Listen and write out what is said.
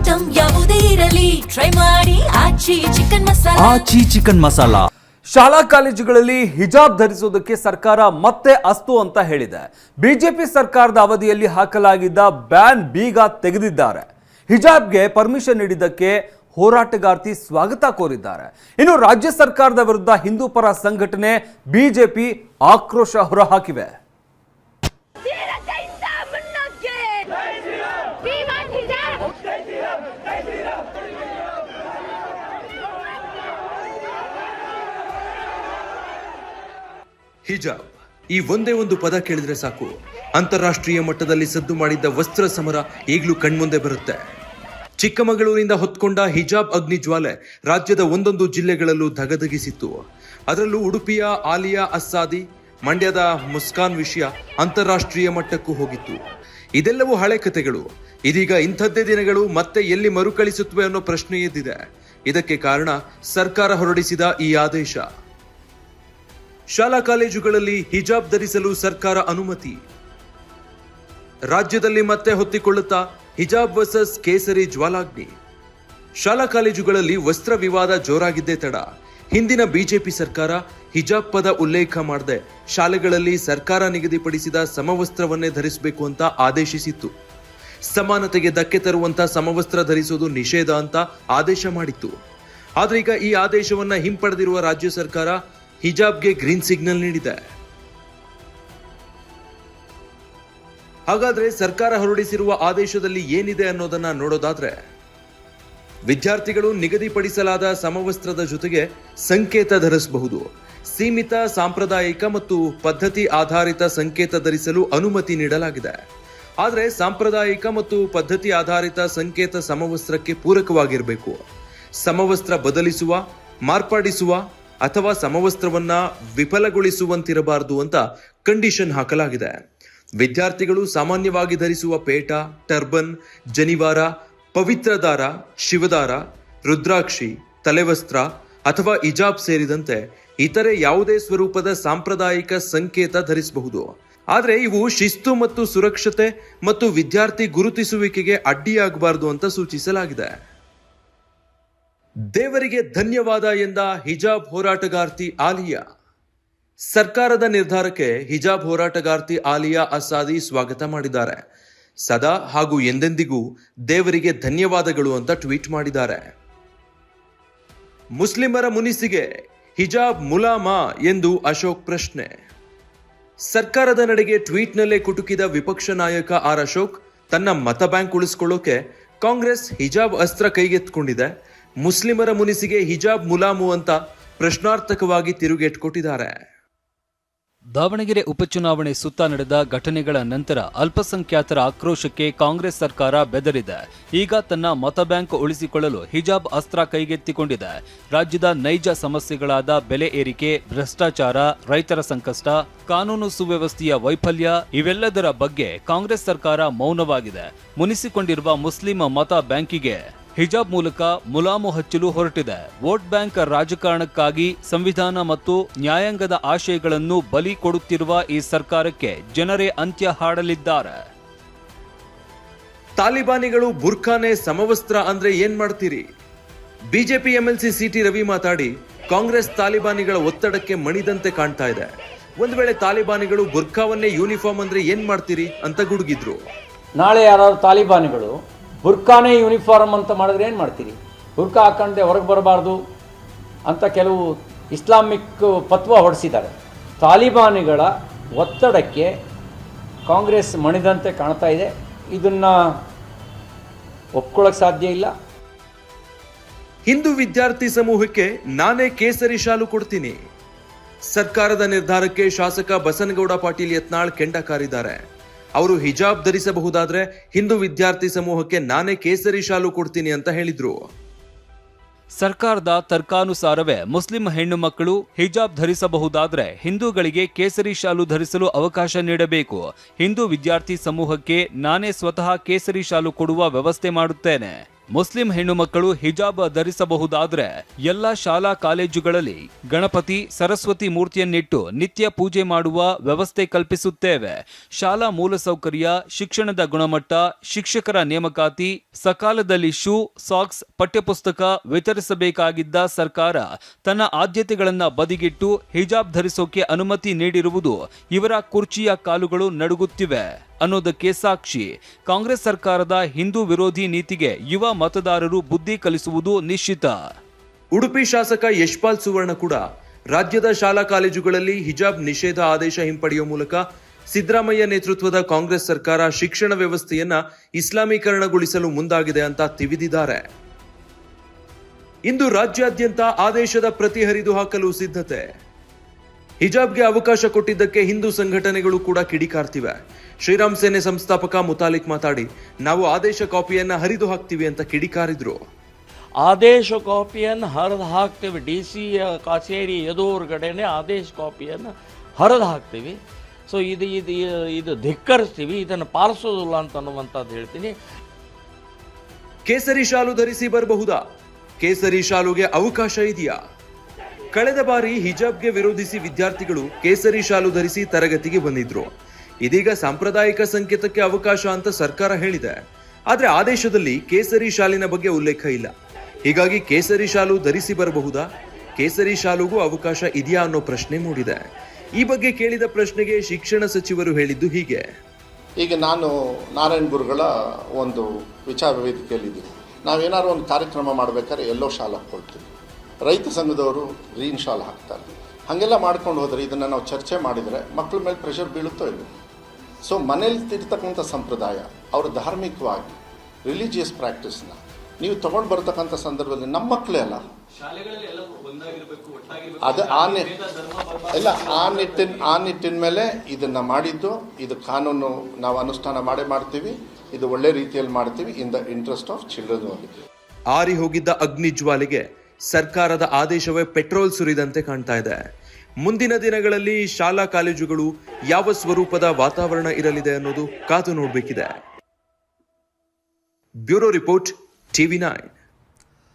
Item ಯಾವುದೇ ಇರಲಿ try ಮಾಡಿ ಆಚಿ ಚಿಕನ್ ಮಸಾಲಾ. ಶಾಲಾ ಕಾಲೇಜುಗಳಲ್ಲಿ ಹಿಜಾಬ್ ಧರಿಸುವುದಕ್ಕೆ ಸರ್ಕಾರ ಮತ್ತೆ ಅಸ್ತು ಅಂತ ಹೇಳಿದೆ. ಬಿಜೆಪಿ ಸರ್ಕಾರದ ಅವಧಿಯಲ್ಲಿ ಹಾಕಲಾಗಿದ್ದ ಬ್ಯಾನ್ ಬೀಗ ತೆಗೆದಿದ್ದಾರೆ. ಹಿಜಾಬ್ಗೆ ಪರ್ಮಿಷನ್ ನೀಡಿದ್ದಕ್ಕೆ ಹೋರಾಟಗಾರ್ತಿ ಸ್ವಾಗತ ಕೋರಿದ್ದಾರೆ. ಇನ್ನು ರಾಜ್ಯ ಸರ್ಕಾರದ ವಿರುದ್ಧ ಹಿಂದೂ ಪರ ಸಂಘಟನೆ ಬಿಜೆಪಿ ಆಕ್ರೋಶ ಹೊರಹಾಕಿವೆ. ಹಿಜಾಬ್ ಈ ಒಂದೇ ಒಂದು ಪದ ಕೇಳಿದ್ರೆ ಸಾಕು, ಅಂತಾರಾಷ್ಟ್ರೀಯ ಮಟ್ಟದಲ್ಲಿ ಸದ್ದು ಮಾಡಿದ್ದ ವಸ್ತ್ರ ಸಮರ ಈಗಲೂ ಕಣ್ಮುಂದೆ ಬರುತ್ತೆ. ಚಿಕ್ಕಮಗಳೂರಿನಿಂದ ಹೊತ್ಕೊಂಡ ಹಿಜಾಬ್ ಅಗ್ನಿ ಜ್ವಾಲೆ ರಾಜ್ಯದ ಒಂದೊಂದು ಜಿಲ್ಲೆಗಳಲ್ಲೂ ಧಗಧಗಿಸಿತ್ತು. ಅದರಲ್ಲೂ ಉಡುಪಿಯ ಆಲಿಯಾ ಅಸ್ಸಾದಿ, ಮಂಡ್ಯದ ಮುಸ್ಕಾನ್ ವಿಷಯ ಅಂತಾರಾಷ್ಟ್ರೀಯ ಮಟ್ಟಕ್ಕೂ ಹೋಗಿತ್ತು. ಇದೆಲ್ಲವೂ ಹಳೆ ಕಥೆಗಳು. ಇದೀಗ ಇಂಥದ್ದೇ ದಿನಗಳು ಮತ್ತೆ ಎಲ್ಲಿ ಮರುಕಳಿಸುತ್ತವೆ ಅನ್ನೋ ಪ್ರಶ್ನೆ ಎದ್ದಿದೆ. ಇದಕ್ಕೆ ಕಾರಣ ಸರ್ಕಾರ ಹೊರಡಿಸಿದ ಈ ಆದೇಶ. ಶಾಲಾ ಕಾಲೇಜುಗಳಲ್ಲಿ ಹಿಜಾಬ್ ಧರಿಸಲು ಸರ್ಕಾರ ಅನುಮತಿ. ರಾಜ್ಯದಲ್ಲಿ ಮತ್ತೆ ಹೊತ್ತಿಕೊಳ್ಳುತ್ತಾ ಹಿಜಾಬ್ ವರ್ಸಸ್ ಕೇಸರಿ ಜ್ವಾಲಾಗ್ನಿ. ಶಾಲಾ ಕಾಲೇಜುಗಳಲ್ಲಿ ವಸ್ತ್ರ ವಿವಾದ ಜೋರಾಗಿದ್ದೇ ತಡ. ಹಿಂದಿನ ಬಿಜೆಪಿ ಸರ್ಕಾರ ಹಿಜಾಬ್ ಪದ ಉಲ್ಲೇಖ ಮಾಡದೆ ಶಾಲೆಗಳಲ್ಲಿ ಸರ್ಕಾರ ನಿಗದಿಪಡಿಸಿದ ಸಮವಸ್ತ್ರವನ್ನೇ ಧರಿಸಬೇಕು ಅಂತ ಆದೇಶಿಸಿತ್ತು. ಸಮಾನತೆಗೆ ಧಕ್ಕೆ ತರುವಂತ ಸಮವಸ್ತ್ರ ಧರಿಸುವುದು ನಿಷೇಧ ಅಂತ ಆದೇಶ ಮಾಡಿತ್ತು. ಆದ್ರೆ ಈಗ ಈ ಆದೇಶವನ್ನ ಹಿಂಪಡೆದಿರುವ ರಾಜ್ಯ ಸರ್ಕಾರ ಹಿಜಾಬ್ಗೆ ಗ್ರೀನ್ ಸಿಗ್ನಲ್ ನೀಡಿದೆ. ಹಾಗಾದ್ರೆ ಸರ್ಕಾರ ಹೊರಡಿಸಿರುವ ಆದೇಶದಲ್ಲಿ ಏನಿದೆ ಅನ್ನೋದನ್ನ ನೋಡೋದಾದ್ರೆ, ವಿದ್ಯಾರ್ಥಿಗಳು ನಿಗದಿಪಡಿಸಲಾದ ಸಮವಸ್ತ್ರದ ಜೊತೆಗೆ ಸಂಕೇತ ಧರಿಸಬಹುದು. ಸೀಮಿತ ಸಾಂಪ್ರದಾಯಿಕ ಮತ್ತು ಪದ್ಧತಿ ಆಧಾರಿತ ಸಂಕೇತ ಧರಿಸಲು ಅನುಮತಿ ನೀಡಲಾಗಿದೆ. ಆದರೆ ಸಾಂಪ್ರದಾಯಿಕ ಮತ್ತು ಪದ್ಧತಿ ಆಧಾರಿತ ಸಂಕೇತ ಸಮವಸ್ತ್ರಕ್ಕೆ ಪೂರಕವಾಗಿರಬೇಕು. ಸಮವಸ್ತ್ರ ಬದಲಿಸುವ, ಮಾರ್ಪಡಿಸುವ ಅಥವಾ ಸಮವಸ್ತ್ರವನ್ನ ವಿಫಲಗೊಳಿಸುವಂತಿರಬಾರದು ಅಂತ ಕಂಡೀಷನ್ ಹಾಕಲಾಗಿದೆ. ವಿದ್ಯಾರ್ಥಿಗಳು ಸಾಮಾನ್ಯವಾಗಿ ಧರಿಸುವ ಪೇಟ, ಟರ್ಬನ್, ಜನಿವಾರ, ಪವಿತ್ರ ದಾರ, ಶಿವದಾರ, ರುದ್ರಾಕ್ಷಿ, ತಲೆವಸ್ತ್ರ ಅಥವಾ ಹಿಜಾಬ್ ಸೇರಿದಂತೆ ಇತರೆ ಯಾವುದೇ ಸ್ವರೂಪದ ಸಾಂಪ್ರದಾಯಿಕ ಸಂಕೇತ ಧರಿಸಬಹುದು. ಆದರೆ ಇವು ಶಿಸ್ತು ಮತ್ತು ಸುರಕ್ಷತೆ ಮತ್ತು ವಿದ್ಯಾರ್ಥಿ ಗುರುತಿಸುವಿಕೆಗೆ ಅಡ್ಡಿಯಾಗಬಾರದು ಅಂತ ಸೂಚಿಸಲಾಗಿದೆ. ದೇವರಿಗೆ ಧನ್ಯವಾದ ಎಂದ ಹಿಜಾಬ್ ಹೋರಾಟಗಾರ್ತಿ ಆಲಿಯಾ. ಸರ್ಕಾರದ ನಿರ್ಧಾರಕ್ಕೆ ಹಿಜಾಬ್ ಹೋರಾಟಗಾರ್ತಿ ಆಲಿಯಾ ಅಸ್ಸಾದಿ ಸ್ವಾಗತ ಮಾಡಿದ್ದಾರೆ. ಸದಾ ಹಾಗೂ ಎಂದೆಂದಿಗೂ ದೇವರಿಗೆ ಧನ್ಯವಾದಗಳು ಅಂತ ಟ್ವೀಟ್ ಮಾಡಿದ್ದಾರೆ. ಮುಸ್ಲಿಮರ ಮುನಿಸಿಗೆ ಹಿಜಾಬ್ ಮುಲಾಮಾ ಎಂದು ಅಶೋಕ್ ಪ್ರಶ್ನೆ. ಸರ್ಕಾರದ ನಡೆಗೆ ಟ್ವೀಟ್ನಲ್ಲೇ ಕುಟುಕಿದ ವಿಪಕ್ಷ ನಾಯಕ ಆರ್ ಅಶೋಕ್, ತನ್ನ ಮತ ಬ್ಯಾಂಕ್ ಉಳಿಸಿಕೊಳ್ಳೋಕೆ ಕಾಂಗ್ರೆಸ್ ಹಿಜಾಬ್ ಅಸ್ತ್ರ ಕೈಗೆತ್ತಿಕೊಂಡಿದೆ, ಮುಸ್ಲಿಮರ ಮುನಿಸಿಗೆ ಹಿಜಾಬ್ ಮುಲಾಮು ಅಂತ ಪ್ರಶ್ನಾರ್ಥಕವಾಗಿ ತಿರುಗೇಟ್ಕೊಟ್ಟಿದ್ದಾರೆ. ದಾವಣಗೆರೆ ಉಪಚುನಾವಣೆ ಸುತ್ತ ನಡೆದ ಘಟನೆಗಳ ನಂತರ ಅಲ್ಪಸಂಖ್ಯಾತರ ಆಕ್ರೋಶಕ್ಕೆ ಕಾಂಗ್ರೆಸ್ ಸರ್ಕಾರ ಬೆದರಿದೆ. ಈಗ ತನ್ನ ಮತ ಬ್ಯಾಂಕ್ ಉಳಿಸಿಕೊಳ್ಳಲು ಹಿಜಾಬ್ ಅಸ್ತ್ರ ಕೈಗೆತ್ತಿಕೊಂಡಿದೆ. ರಾಜ್ಯದ ನೈಜ ಸಮಸ್ಯೆಗಳಾದ ಬೆಲೆ ಏರಿಕೆ, ಭ್ರಷ್ಟಾಚಾರ, ರೈತರ ಸಂಕಷ್ಟ, ಕಾನೂನು ಸುವ್ಯವಸ್ಥೆಯ ವೈಫಲ್ಯ ಇವೆಲ್ಲದರ ಬಗ್ಗೆ ಕಾಂಗ್ರೆಸ್ ಸರ್ಕಾರ ಮೌನವಾಗಿದೆ. ಮುನಿಸಿಕೊಂಡಿರುವ ಮುಸ್ಲಿಂ ಮತ ಬ್ಯಾಂಕಿಗೆ ಹಿಜಾಬ್ ಮೂಲಕ ಮುಲಾಮು ಹಚ್ಚಲು ಹೊರಟಿದೆ. ವೋಟ್ ಬ್ಯಾಂಕ್ ರಾಜಕಾರಣಕ್ಕಾಗಿ ಸಂವಿಧಾನ ಮತ್ತು ನ್ಯಾಯಾಂಗದ ಆಶಯಗಳನ್ನು ಬಲಿ ಕೊಡುತ್ತಿರುವ ಈ ಸರ್ಕಾರಕ್ಕೆ ಜನರೇ ಅಂತ್ಯ ಹಾಡಲಿದ್ದಾರೆ. ತಾಲಿಬಾನಿಗಳು ಬುರ್ಖಾನೆ ಸಮವಸ್ತ್ರ ಅಂದ್ರೆ ಏನ್ ಮಾಡ್ತೀರಿ? ಬಿಜೆಪಿ ಎಂಎಲ್ಸಿ ಸಿಟಿ ರವಿ ಮಾತಾಡಿ, ಕಾಂಗ್ರೆಸ್ ತಾಲಿಬಾನಿಗಳ ಒತ್ತಡಕ್ಕೆ ಮಣಿದಂತೆ ಕಾಣ್ತಾ ಇದೆ. ಒಂದ್ ವೇಳೆ ತಾಲಿಬಾನಿಗಳು ಬುರ್ಖಾವನ್ನೇ ಯೂನಿಫಾರ್ಮ್ ಅಂದ್ರೆ ಏನ್ ಮಾಡ್ತೀರಿ ಅಂತ ಗುಡುಗಿದ್ರು. ನಾಳೆ ಯಾರಾದ್ರು ತಾಲಿಬಾನಿಗಳು ಬುರ್ಖಾನೇ ಯೂನಿಫಾರ್ಮ್ ಅಂತ ಮಾಡಿದ್ರೆ ಏನು ಮಾಡ್ತೀರಿ? ಬುರ್ಖಾ ಹಾಕೊಂಡೆ ಹೊರಗೆ ಬರಬಾರ್ದು ಅಂತ ಕೆಲವು ಇಸ್ಲಾಮಿಕ್ ಫತ್ವಾ ಹೊರಡಿಸಿದ್ದಾರೆ. ತಾಲಿಬಾನಿಗಳ ಒತ್ತಡಕ್ಕೆ ಕಾಂಗ್ರೆಸ್ ಮಣಿದಂತೆ ಕಾಣ್ತಾ ಇದೆ. ಇದನ್ನು ಒಪ್ಕೊಳ್ಳೋಕೆ ಸಾಧ್ಯ ಇಲ್ಲ. ಹಿಂದೂ ವಿದ್ಯಾರ್ಥಿ ಸಮೂಹಕ್ಕೆ ನಾನೇ ಕೇಸರಿ ಶಾಲು ಕೊಡ್ತೀನಿ. ಸರ್ಕಾರದ ನಿರ್ಧಾರಕ್ಕೆ ಶಾಸಕ ಬಸನಗೌಡ ಪಾಟೀಲ್ ಯತ್ನಾಳ್ ಕೆಂಡ ಕಾರಿದ್ದಾರೆ. ಅವರು ಹಿಜಾಬ್ ಧರಿಸಬಹುದಾದ್ರೆ ಹಿಂದೂ ವಿದ್ಯಾರ್ಥಿ ಸಮೂಹಕ್ಕೆ ನಾನೇ ಕೇಸರಿ ಶಾಲು ಕೊಡ್ತೀನಿ ಅಂತ ಹೇಳಿದ್ರು. ಸರ್ಕಾರದ ತರ್ಕಾನುಸಾರವೇ ಮುಸ್ಲಿಂ ಹೆಣ್ಣು ಮಕ್ಕಳು ಹಿಜಾಬ್ ಧರಿಸಬಹುದಾದ್ರೆ ಹಿಂದೂಗಳಿಗೆ ಕೇಸರಿ ಶಾಲು ಧರಿಸಲು ಅವಕಾಶ ನೀಡಬೇಕು. ಹಿಂದೂ ವಿದ್ಯಾರ್ಥಿ ಸಮೂಹಕ್ಕೆ ನಾನೇ ಸ್ವತಃ ಕೇಸರಿ ಶಾಲು ಕೊಡುವ ವ್ಯವಸ್ಥೆ ಮಾಡುತ್ತೇನೆ. ಮುಸ್ಲಿಂ ಹೆಣ್ಣು ಮಕ್ಕಳು ಹಿಜಾಬ್ ಧರಿಸಬಹುದಾದ್ರೆ ಎಲ್ಲ ಶಾಲಾ ಕಾಲೇಜುಗಳಲ್ಲಿ ಗಣಪತಿ ಸರಸ್ವತಿ ಮೂರ್ತಿಯನ್ನಿಟ್ಟು ನಿತ್ಯ ಪೂಜೆ ಮಾಡುವ ವ್ಯವಸ್ಥೆ ಕಲ್ಪಿಸುತ್ತೇವೆ. ಶಾಲಾ ಮೂಲಸೌಕರ್ಯ, ಶಿಕ್ಷಣದ ಗುಣಮಟ್ಟ, ಶಿಕ್ಷಕರ ನೇಮಕಾತಿ, ಸಕಾಲದಲ್ಲಿ ಶೂ, ಸಾಕ್ಸ್, ಪಠ್ಯಪುಸ್ತಕ ವಿತರಿಸಬೇಕಾಗಿದ್ದ ಸರ್ಕಾರ ತನ್ನ ಆದ್ಯತೆಗಳನ್ನ ಬದಿಗಿಟ್ಟು ಹಿಜಾಬ್ ಧರಿಸೋಕೆ ಅನುಮತಿ ನೀಡಿರುವುದು ಇವರ ಕುರ್ಚಿಯ ಕಾಲುಗಳು ನಡುಗುತ್ತಿವೆ ಅನ್ನೋದಕ್ಕೆ ಸಾಕ್ಷಿ. ಕಾಂಗ್ರೆಸ್ ಸರ್ಕಾರದ ಹಿಂದೂ ವಿರೋಧಿ ನೀತಿಗೆ ಯುವ ಮತದಾರರು ಬುದ್ಧಿ ಕಲಿಸುವುದು ನಿಶ್ಚಿತ. ಉಡುಪಿ ಶಾಸಕ ಯಶ್ಪಾಲ್ ಸುವರ್ಣ ಕೂಡ ರಾಜ್ಯದ ಶಾಲಾ ಕಾಲೇಜುಗಳಲ್ಲಿ ಹಿಜಾಬ್ ನಿಷೇಧ ಆದೇಶ ಹಿಂಪಡೆಯುವ ಮೂಲಕ ಸಿದ್ದರಾಮಯ್ಯ ನೇತೃತ್ವದ ಕಾಂಗ್ರೆಸ್ ಸರ್ಕಾರ ಶಿಕ್ಷಣ ವ್ಯವಸ್ಥೆಯನ್ನ ಇಸ್ಲಾಮೀಕರಣಗೊಳಿಸಲು ಮುಂದಾಗಿದೆ ಅಂತ ತಿವಿದಿದ್ದಾರೆ. ಇಂದು ರಾಜ್ಯಾದ್ಯಂತ ಆದೇಶದ ಪ್ರತಿ ಹರಿದು ಹಾಕಲು ಸಿದ್ಧತೆ. ಹಿಜಾಬ್ಗೆ ಅವಕಾಶ ಕೊಟ್ಟಿದ್ದಕ್ಕೆ ಹಿಂದೂ ಸಂಘಟನೆಗಳು ಕೂಡ ಕಿಡಿಕಾರ್ತಿವೆ. ಶ್ರೀರಾಮ್ ಸೇನೆ ಸಂಸ್ಥಾಪಕ ಮುತಾಲಿಕ್ ಮಾತಾಡಿ, ನಾವು ಆದೇಶ ಕಾಪಿಯನ್ನ ಹರಿದು ಹಾಕ್ತೀವಿ ಅಂತ ಕಿಡಿಕಾರಿದ್ರು. ಆದೇಶ ಕಾಪಿಯನ್ನು ಹರಿದು ಹಾಕ್ತೀವಿ, DC ಕಚೇರಿ ಎದುರುಗಡೆನೆ ಆದೇಶ ಕಾಪಿಯನ್ನು ಹರಿದು ಹಾಕ್ತೀವಿ. ಸೊ ಇದು ಧಿಕ್ಕರಿಸ್ತೀವಿ, ಇದನ್ನು ಪಾಲಿಸೋದಿಲ್ಲ ಅಂತ ಅನ್ನುವಂಥದ್ದು ಹೇಳ್ತೀನಿ. ಕೇಸರಿ ಶಾಲು ಧರಿಸಿ ಬರಬಹುದಾ? ಕೇಸರಿ ಶಾಲುಗೆ ಅವಕಾಶ ಇದೆಯಾ? ಕಳೆದ ಬಾರಿ ಹಿಜಾಬ್ಗೆ ವಿರೋಧಿಸಿ ವಿದ್ಯಾರ್ಥಿಗಳು ಕೇಸರಿ ಶಾಲು ಧರಿಸಿ ತರಗತಿಗೆ ಬಂದಿದ್ರು. ಇದೀಗ ಸಾಂಪ್ರದಾಯಿಕ ಸಂಕೇತಕ್ಕೆ ಅವಕಾಶ ಅಂತ ಸರ್ಕಾರ ಹೇಳಿದೆ. ಆದ್ರೆ ಆದೇಶದಲ್ಲಿ ಕೇಸರಿ ಶಾಲಿನ ಬಗ್ಗೆ ಉಲ್ಲೇಖ ಇಲ್ಲ. ಹೀಗಾಗಿ ಕೇಸರಿ ಶಾಲು ಧರಿಸಿ ಬರಬಹುದಾ? ಕೇಸರಿ ಶಾಲುಗೂ ಅವಕಾಶ ಇದೆಯಾ ಅನ್ನೋ ಪ್ರಶ್ನೆ ಮೂಡಿದೆ. ಈ ಬಗ್ಗೆ ಕೇಳಿದ ಪ್ರಶ್ನೆಗೆ ಶಿಕ್ಷಣ ಸಚಿವರು ಹೇಳಿದ್ದು ಹೀಗೆ. ಈಗ ನಾನು ನಾರಾಯಣ ಗುರುಗಳ ಒಂದು ವಿಚಾರ ವೇದಿಕೆಯಲ್ಲಿದ್ದೀವಿ. ನಾವೇನಾದ್ರು ಒಂದು ಕಾರ್ಯಕ್ರಮ ಮಾಡಬೇಕಾದ್ರೆ ಎಲ್ಲೋ ಶಾಲು ಹಾಕ್ಕೊಳ್ತೀವಿ. ರೈತ ಸಂಘದವರು ಗ್ರೀನ್ ಶಾಲ್ ಹಾಕ್ತಾರೆ. ಹಾಗೆಲ್ಲ ಮಾಡ್ಕೊಂಡು ಹೋದರೆ ಇದನ್ನು ನಾವು ಚರ್ಚೆ ಮಾಡಿದರೆ ಮಕ್ಕಳ ಮೇಲೆ ಪ್ರೆಷರ್ ಬೀಳುತ್ತೋ ಇಲ್ಲ. ಸೊ ಮನೇಲಿ ಇರ್ತಕ್ಕಂಥ ಸಂಪ್ರದಾಯ, ಅವರು ಧಾರ್ಮಿಕವಾಗಿ ರಿಲಿಜಿಯಸ್ ಪ್ರಾಕ್ಟೀಸ್ನ ನೀವು ತೊಗೊಂಡು ಬರ್ತಕ್ಕಂಥ ಸಂದರ್ಭದಲ್ಲಿ ನಮ್ಮ ಮಕ್ಕಳೇ ಅಲ್ಲ, ಅದು ಆ ನಿಟ್ಟಿನ ಮೇಲೆ ಇದನ್ನು ಮಾಡಿದ್ದು. ಇದು ಕಾನೂನು ನಾವು ಅನುಷ್ಠಾನ ಮಾಡ್ತೀವಿ. ಇದು ಒಳ್ಳೆ ರೀತಿಯಲ್ಲಿ ಮಾಡ್ತೀವಿ in the interest of children. ಆರಿ ಹೋಗಿದ್ದ ಅಗ್ನಿ ಜ್ವಾಲೆಗೆ ಸರ್ಕಾರದ ಆದೇಶವೇ ಪೆಟ್ರೋಲ್ ಸುರಿದಂತೆ ಕಾಣ್ತಾ ಇದೆ. ಮುಂದಿನ ದಿನಗಳಲ್ಲಿ ಶಾಲಾ ಕಾಲೇಜುಗಳು ಯಾವ ಸ್ವರೂಪದ ವಾತಾವರಣ ಇರಲಿದೆ ಅನ್ನೋದು ಕಾದು ನೋಡಬೇಕಿದೆ. Bureau report, TV9.